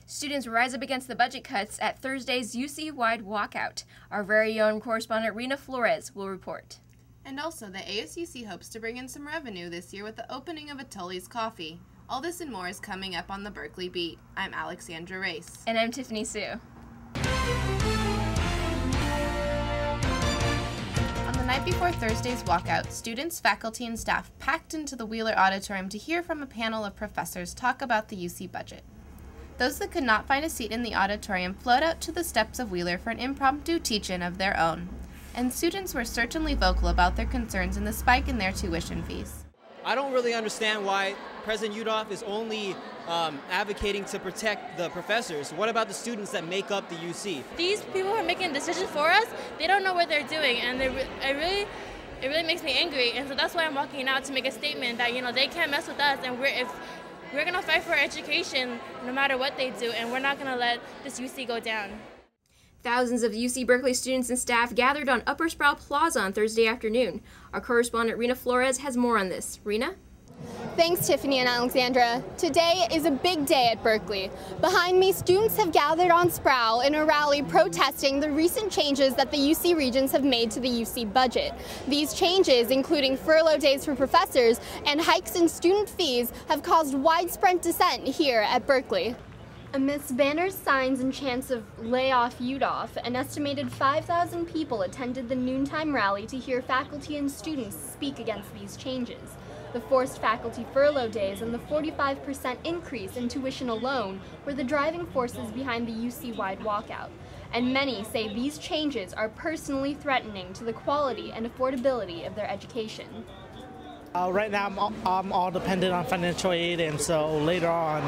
Students rise up against the budget cuts at Thursday's UC-wide walkout. Our very own correspondent Reena Flores will report. And also, the ASUC hopes to bring in some revenue this year with the opening of a Tully's Coffee. All this and more is coming up on the Berkeley Beat. I'm Alexandra. And I'm Tiffany Sue. On the night before Thursday's walkout, students, faculty, and staff packed into the Wheeler Auditorium to hear from a panel of professors talk about the UC budget. Those that could not find a seat in the auditorium flowed out to the steps of Wheeler for an impromptu teach-in of their own. And students were certainly vocal about their concerns in the spike in their tuition fees. I don't really understand why President Udolph is only advocating to protect the professors. What about the students that make up the UC? These people who are making decisions for us, they don't know what they're doing, and it really makes me angry. And so that's why I'm walking out to make a statement that they can't mess with us, and we're gonna fight for education no matter what they do, and we're not gonna let this UC go down. Thousands of UC Berkeley students and staff gathered on Upper Sproul Plaza on Thursday afternoon. Our correspondent Reena Flores has more on this. Reena? Thanks, Tiffany and Alexandra. Today is a big day at Berkeley. Behind me, students have gathered on Sproul in a rally protesting the recent changes that the UC Regents have made to the UC budget. These changes, including furlough days for professors and hikes in student fees, have caused widespread dissent here at Berkeley. Amidst banners, signs, and chants of "Lay off Udolph," an estimated 5,000 people attended the noontime rally to hear faculty and students speak against these changes. The forced faculty furlough days and the 45% increase in tuition alone were the driving forces behind the UC-wide walkout. And many say these changes are personally threatening to the quality and affordability of their education. Right now I'm all dependent on financial aid, and so later on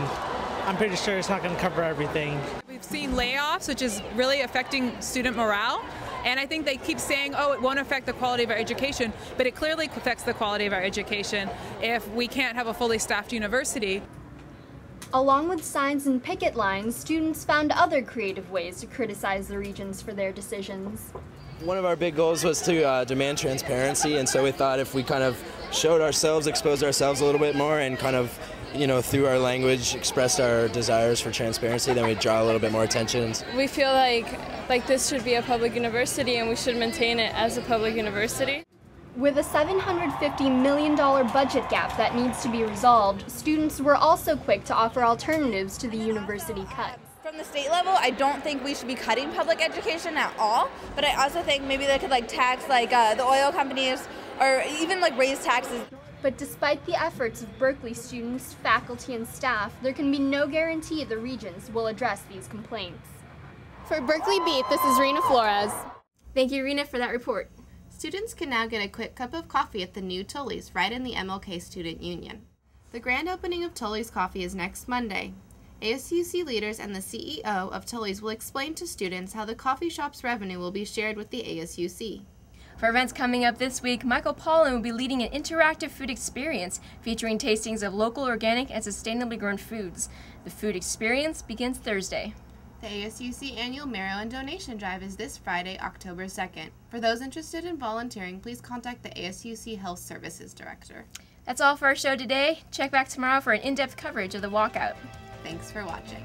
I'm pretty sure it's not going to cover everything. We've seen layoffs, which is really affecting student morale. And I think they keep saying, oh, it won't affect the quality of our education, but it clearly affects the quality of our education if we can't have a fully staffed university. Along with signs and picket lines, students found other creative ways to criticize the Regents for their decisions. One of our big goals was to demand transparency, and so we thought if we kind of showed ourselves, exposed ourselves a little bit more, and kind of, through our language expressed our desires for transparency, then we'd draw a little bit more attention. We feel like this should be a public university, and we should maintain it as a public university. With a $750 million budget gap that needs to be resolved, students were also quick to offer alternatives to the university cuts. From the state level, I don't think we should be cutting public education at all, but I also think maybe they could tax the oil companies or even raise taxes. But despite the efforts of Berkeley students, faculty, and staff, there can be no guarantee the Regents will address these complaints. For Berkeley Beat, this is Reena Flores. Thank you, Reena, for that report. Students can now get a quick cup of coffee at the new Tully's right in the MLK Student Union. The grand opening of Tully's Coffee is next Monday. ASUC leaders and the CEO of Tully's will explain to students how the coffee shop's revenue will be shared with the ASUC. For events coming up this week, Michael Pollan will be leading an interactive food experience featuring tastings of local, organic, and sustainably grown foods. The food experience begins Thursday. The ASUC annual mail-in donation drive is this Friday, October 2nd. For those interested in volunteering, please contact the ASUC Health Services Director. That's all for our show today. Check back tomorrow for an in-depth coverage of the walkout. Thanks for watching.